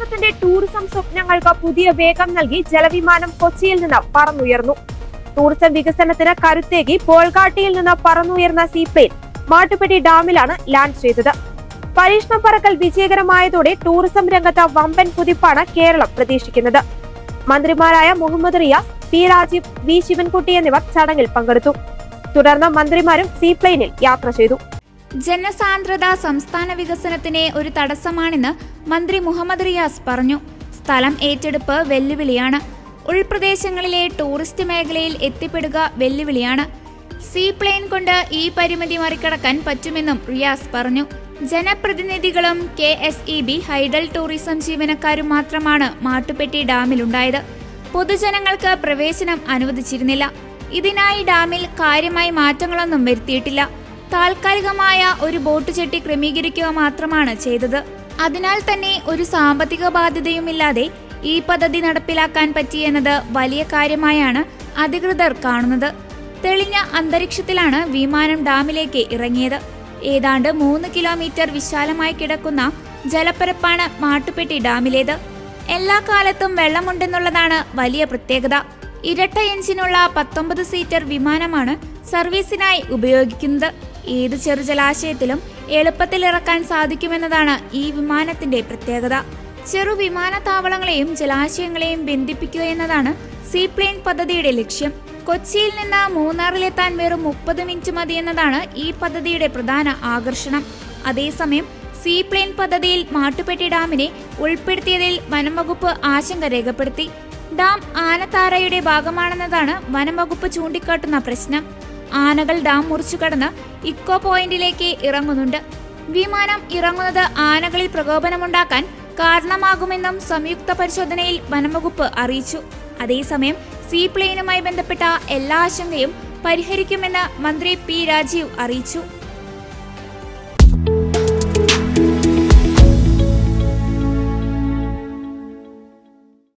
സംസ്ഥാനത്തിന്റെ ടൂറിസം സ്വപ്നങ്ങൾക്ക് പുതിയ വേഗം നൽകി ജലവിമാനം കൊച്ചിയിൽ നിന്ന് പറന്നുയർന്നു. ടൂറിസം വികസനത്തിന് കരുത്തേകി ബോൾഗാട്ടിയിൽ നിന്ന് പറന്നുയർന്ന സീപ്ലെയിൻ മാട്ടുപ്പെട്ടി ഡാമിലാണ് ലാൻഡ് ചെയ്തത്. പരീക്ഷണ പറക്കൽ വിജയകരമായതോടെ ടൂറിസം രംഗത്ത് വമ്പൻ കുതിപ്പാണ് കേരളം പ്രതീക്ഷിക്കുന്നത്. മന്ത്രിമാരായ മുഹമ്മദ് റിയാസ്, പി രാജീവ്, വി ശിവൻകുട്ടി എന്നിവർ ചടങ്ങിൽ പങ്കെടുത്തു. തുടർന്ന് മന്ത്രിമാരും സീപ്ലെയിനിൽ യാത്ര ചെയ്തു. ജനസാന്ദ്രത സംസ്ഥാന വികസനത്തിന് ഒരു തടസ്സമാണെന്ന് മന്ത്രി മുഹമ്മദ് റിയാസ് പറഞ്ഞു. സ്ഥലം ഏറ്റെടുപ്പ് വെല്ലുവിളിയാണ്. ഉൾപ്രദേശങ്ങളിലെ ടൂറിസ്റ്റ് മേഖലയിൽ എത്തിപ്പെടുക വെല്ലുവിളിയാണ്. സീപ്ലെയിൻ കൊണ്ട് ഈ പരിമിതി മറികടക്കാൻ പറ്റുമെന്നും റിയാസ് പറഞ്ഞു. ജനപ്രതിനിധികളും KSEB ഹൈഡൽ ടൂറിസം ജീവനക്കാരും മാത്രമാണ് മാട്ടുപ്പെട്ടി ഡാമിലുണ്ടായത്. പൊതുജനങ്ങൾക്ക് പ്രവേശനം അനുവദിച്ചിരുന്നില്ല. ഇതിനായി ഡാമിൽ കാര്യമായി മാറ്റങ്ങളൊന്നും വരുത്തിയിട്ടില്ല. താൽക്കാലികമായ ഒരു ബോട്ട് ചെട്ടി ക്രമീകരിക്കുക മാത്രമാണ് ചെയ്തത്. അതിനാൽ തന്നെ ഒരു സാമ്പത്തിക ബാധ്യതയുമില്ലാതെ ഈ പദ്ധതി നടപ്പിലാക്കാൻ പറ്റിയെന്നത് വലിയ കാര്യമായാണ് അധികൃതർ കാണുന്നത്. തെളിഞ്ഞ അന്തരീക്ഷത്തിലാണ് വിമാനം ഡാമിലേക്ക് ഇറങ്ങിയത്. ഏതാണ്ട് 3 കിലോമീറ്റർ വിശാലമായി കിടക്കുന്ന ജലപ്പരപ്പാണ് മാട്ടുപ്പെട്ടി ഡാമിലേത്. എല്ലാ കാലത്തും വെള്ളമുണ്ടെന്നുള്ളതാണ് വലിയ പ്രത്യേകത. ഇരട്ട എഞ്ചിനുള്ള 19 സീറ്റർ വിമാനമാണ് സർവീസിനായി ഉപയോഗിക്കുന്നത്. ഏത് ചെറു ജലാശയത്തിലും എളുപ്പത്തിൽ ഇറക്കാൻ സാധിക്കുമെന്നതാണ് ഈ വിമാനത്തിന്റെ പ്രത്യേകത. ചെറു വിമാനത്താവളങ്ങളെയും ജലാശയങ്ങളെയും ബന്ധിപ്പിക്കുക എന്നതാണ് സീപ്ലെയിൻ പദ്ധതിയുടെ ലക്ഷ്യം. കൊച്ചിയിൽ നിന്ന് മൂന്നാറിലെത്താൻ വെറും 30 മിനിറ്റ് മതിയെന്നതാണ് ഈ പദ്ധതിയുടെ പ്രധാന ആകർഷണം. അതേസമയം സീപ്ലെയിൻ പദ്ധതിയിൽ മാട്ടുപ്പെട്ടി ഡാമിനെ ഉൾപ്പെടുത്തിയതിൽ വനം വകുപ്പ് ആശങ്ക രേഖപ്പെടുത്തി. ഡാം ആനത്താരയുടെ ഭാഗമാണെന്നതാണ് വനം വകുപ്പ് ചൂണ്ടിക്കാട്ടുന്ന പ്രശ്നം. ആനകൾ ഡാം മുറിച്ചു കടന്ന് ഇക്കോ പോയിന്റിലേക്ക് ഇറങ്ങുന്നുണ്ട്. വിമാനം ഇറങ്ങുന്നത് ആനകളിൽ പ്രകോപനമുണ്ടാക്കാൻ കാരണമാകുമെന്നും സംയുക്ത പരിശോധനയിൽ വനംവകുപ്പ് അറിയിച്ചു. അതേസമയം സീപ്ലെയിനുമായി ബന്ധപ്പെട്ട എല്ലാ ആശങ്കയും പരിഹരിക്കുമെന്ന് മന്ത്രി പി രാജീവ് അറിയിച്ചു.